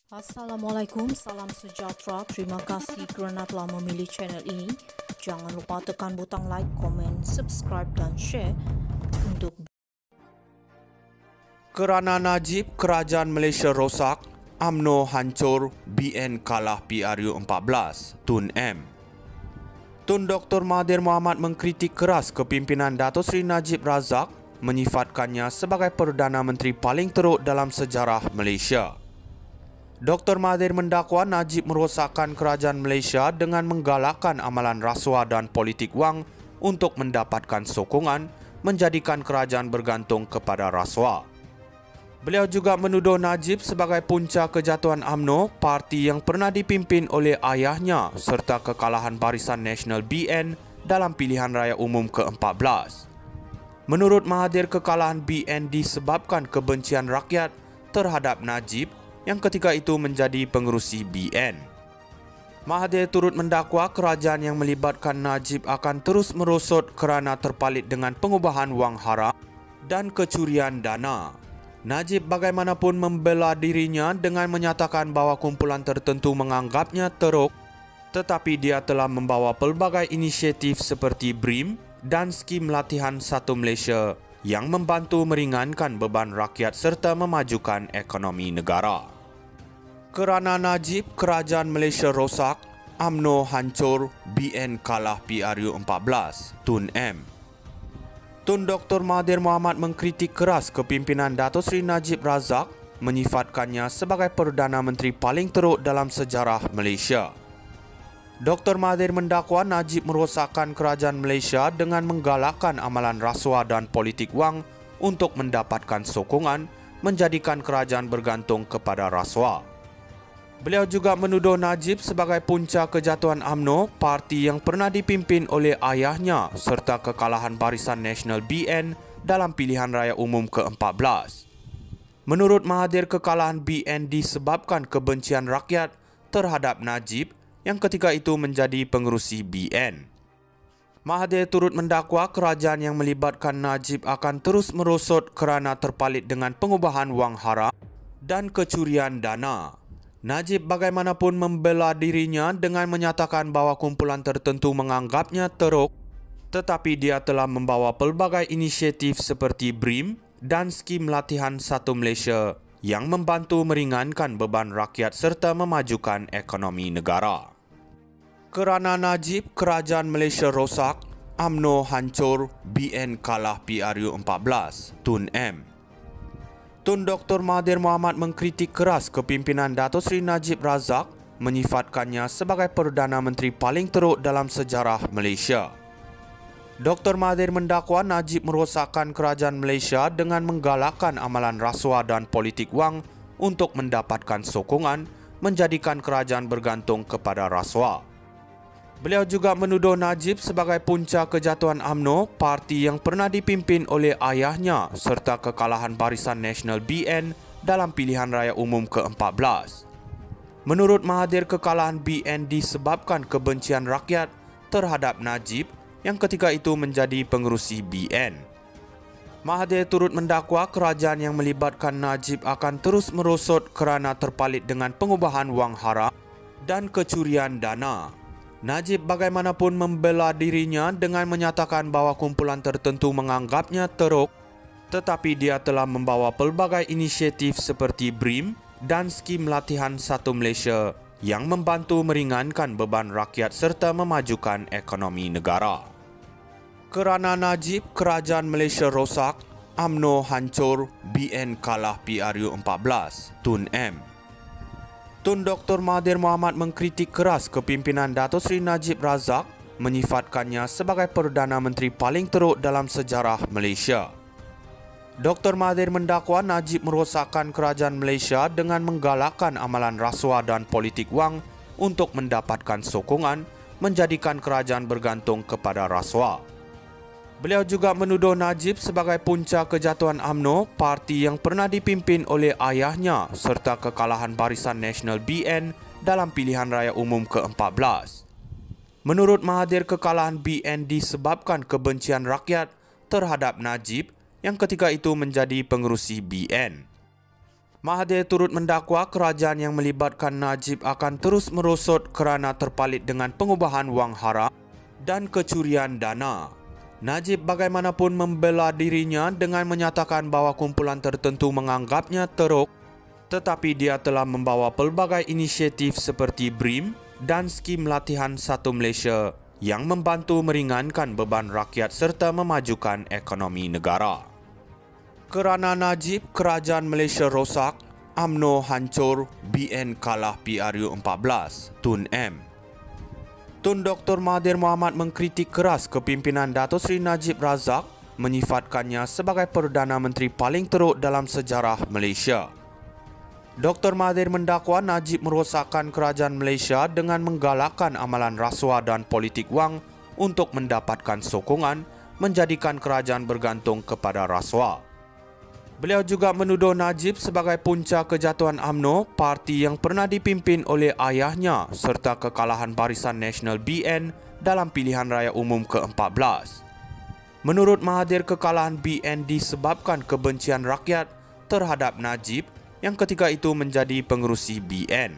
Assalamualaikum, salam sejahtera. Terima kasih kerana telah memilih channel ini. Jangan lupa tekan butang like, komen, subscribe dan share untuk Kerana Najib, kerajaan Malaysia rosak, UMNO hancur, BN kalah PRU14, Tun M. Tun Dr. Mahathir Mohamad mengkritik keras kepimpinan Dato' Seri Najib Razak, menyifatkannya sebagai Perdana Menteri paling teruk dalam sejarah Malaysia. Dr. Mahathir mendakwa Najib merosakkan kerajaan Malaysia dengan menggalakkan amalan rasuah dan politik wang untuk mendapatkan sokongan, menjadikan kerajaan bergantung kepada rasuah. Beliau juga menuduh Najib sebagai punca kejatuhan UMNO, parti yang pernah dipimpin oleh ayahnya, serta kekalahan Barisan Nasional BN dalam pilihan raya umum ke-14. Menurut Mahathir, kekalahan BN disebabkan kebencian rakyat terhadap Najib yang ketika itu menjadi pengerusi BN. Mahathir turut mendakwa kerajaan yang melibatkan Najib akan terus merosot kerana terpalit dengan pengubahan wang haram dan kecurian dana. Najib bagaimanapun membela dirinya dengan menyatakan bahawa kumpulan tertentu menganggapnya teruk, tetapi dia telah membawa pelbagai inisiatif seperti BRIM dan skim latihan Satu Malaysia yang membantu meringankan beban rakyat serta memajukan ekonomi negara. Kerana Najib, kerajaan Malaysia rosak, UMNO hancur, BN kalah PRU14, Tun M. Tun Dr. Mahathir Mohamad mengkritik keras kepimpinan Dato' Seri Najib Razak, menyifatkannya sebagai Perdana Menteri paling teruk dalam sejarah Malaysia. Dr. Mahathir mendakwa Najib merosakkan kerajaan Malaysia dengan menggalakkan amalan rasuah dan politik wang untuk mendapatkan sokongan, menjadikan kerajaan bergantung kepada rasuah. Beliau juga menuduh Najib sebagai punca kejatuhan UMNO, parti yang pernah dipimpin oleh ayahnya, serta kekalahan Barisan Nasional BN dalam pilihan raya umum ke-14. Menurut Mahathir, kekalahan BN disebabkan kebencian rakyat terhadap Najib yang ketika itu menjadi pengerusi BN. Mahathir turut mendakwa kerajaan yang melibatkan Najib akan terus merosot kerana terpalit dengan pengubahan wang haram dan kecurian dana. Najib bagaimanapun membela dirinya dengan menyatakan bahawa kumpulan tertentu menganggapnya teruk, tetapi dia telah membawa pelbagai inisiatif seperti BRIM dan skim latihan Satu Malaysia yang membantu meringankan beban rakyat serta memajukan ekonomi negara. Kerana Najib, kerajaan Malaysia rosak, UMNO hancur, BN kalah PRU14, Tun M. Tun Dr. Mahathir Mohamad mengkritik keras kepimpinan Dato' Seri Najib Razak, menyifatkannya sebagai Perdana Menteri paling teruk dalam sejarah Malaysia. Dr. Mahathir mendakwa Najib merosakkan kerajaan Malaysia dengan menggalakkan amalan rasuah dan politik wang untuk mendapatkan sokongan, menjadikan kerajaan bergantung kepada rasuah. Beliau juga menuduh Najib sebagai punca kejatuhan UMNO, parti yang pernah dipimpin oleh ayahnya, serta kekalahan Barisan Nasional BN dalam pilihan raya umum ke-14. Menurut Mahathir, kekalahan BN disebabkan kebencian rakyat terhadap Najib yang ketika itu menjadi pengerusi BN. Mahathir turut mendakwa kerajaan yang melibatkan Najib akan terus merosot kerana terpalit dengan pengubahan wang haram dan kecurian dana. Najib bagaimanapun membela dirinya dengan menyatakan bahawa kumpulan tertentu menganggapnya teruk, tetapi dia telah membawa pelbagai inisiatif seperti BRIM dan skim latihan Satu Malaysia yang membantu meringankan beban rakyat serta memajukan ekonomi negara. Kerana Najib, kerajaan Malaysia rosak, UMNO hancur, BN kalah PRU14, Tun M. Tun Dr. Mahathir Mohamad mengkritik keras kepimpinan Dato' Seri Najib Razak, menyifatkannya sebagai Perdana Menteri paling teruk dalam sejarah Malaysia. Dr. Mahathir mendakwa Najib merosakkan kerajaan Malaysia dengan menggalakkan amalan rasuah dan politik wang untuk mendapatkan sokongan, menjadikan kerajaan bergantung kepada rasuah. Beliau juga menuduh Najib sebagai punca kejatuhan UMNO, parti yang pernah dipimpin oleh ayahnya, serta kekalahan Barisan Nasional BN dalam pilihan raya umum ke-14. Menurut Mahathir, kekalahan BN disebabkan kebencian rakyat terhadap Najib yang ketika itu menjadi pengerusi BN. Mahathir turut mendakwa kerajaan yang melibatkan Najib akan terus merosot kerana terpalit dengan pengubahan wang haram dan kecurian dana. Najib bagaimanapun membela dirinya dengan menyatakan bahawa kumpulan tertentu menganggapnya teruk, tetapi dia telah membawa pelbagai inisiatif seperti BRIM dan skim latihan Satu Malaysia yang membantu meringankan beban rakyat serta memajukan ekonomi negara. Kerana Najib, kerajaan Malaysia rosak, UMNO hancur, BN kalah PRU14, Tun M. Tun Dr. Mahathir Mohamad mengkritik keras kepimpinan Dato' Seri Najib Razak, menyifatkannya sebagai Perdana Menteri paling teruk dalam sejarah Malaysia. Dr. Mahathir mendakwa Najib merosakkan kerajaan Malaysia dengan menggalakkan amalan rasuah dan politik wang untuk mendapatkan sokongan, menjadikan kerajaan bergantung kepada rasuah. Beliau juga menuduh Najib sebagai punca kejatuhan UMNO, parti yang pernah dipimpin oleh ayahnya, serta kekalahan Barisan Nasional BN dalam pilihan raya umum ke-14. Menurut Mahathir, kekalahan BN disebabkan kebencian rakyat terhadap Najib yang ketika itu menjadi pengerusi BN.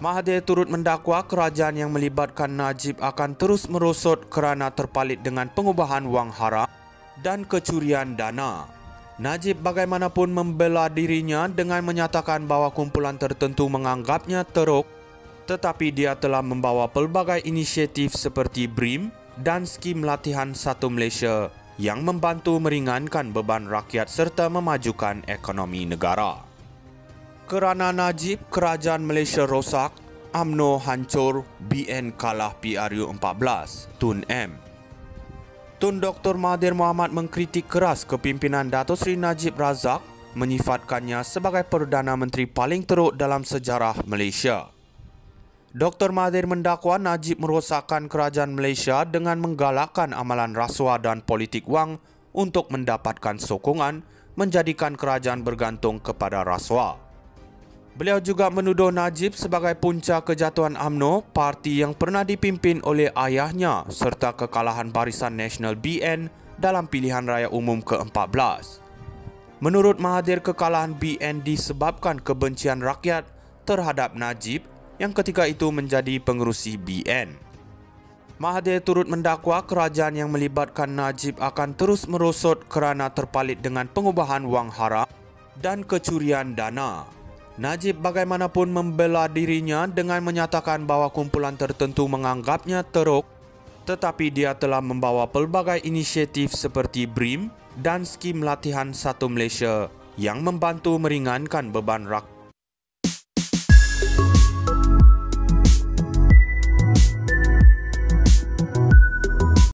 Mahathir turut mendakwa kerajaan yang melibatkan Najib akan terus merosot kerana terpalit dengan pengubahan wang haram dan kecurian dana. Najib bagaimanapun membela dirinya dengan menyatakan bahawa kumpulan tertentu menganggapnya teruk, tetapi dia telah membawa pelbagai inisiatif seperti BRIM dan skim latihan Satu Malaysia yang membantu meringankan beban rakyat serta memajukan ekonomi negara. Kerana Najib, kerajaan Malaysia rosak, UMNO hancur, BN kalah PRU14, Tun M. Tun Dr. Mahathir Mohamad mengkritik keras kepimpinan Dato' Seri Najib Razak, menyifatkannya sebagai Perdana Menteri paling teruk dalam sejarah Malaysia. Dr. Mahathir mendakwa Najib merosakkan kerajaan Malaysia dengan menggalakkan amalan rasuah dan politik wang untuk mendapatkan sokongan, menjadikan kerajaan bergantung kepada rasuah. Beliau juga menuduh Najib sebagai punca kejatuhan UMNO, parti yang pernah dipimpin oleh ayahnya, serta kekalahan Barisan Nasional BN dalam pilihan raya umum ke-14. Menurut Mahathir, kekalahan BN disebabkan kebencian rakyat terhadap Najib yang ketika itu menjadi pengerusi BN. Mahathir turut mendakwa kerajaan yang melibatkan Najib akan terus merosot kerana terpalit dengan pengubahan wang haram dan kecurian dana. Najib bagaimanapun membela dirinya dengan menyatakan bahawa kumpulan tertentu menganggapnya teruk, tetapi dia telah membawa pelbagai inisiatif seperti BRIM dan skim latihan Satu Malaysia yang membantu meringankan beban rakyat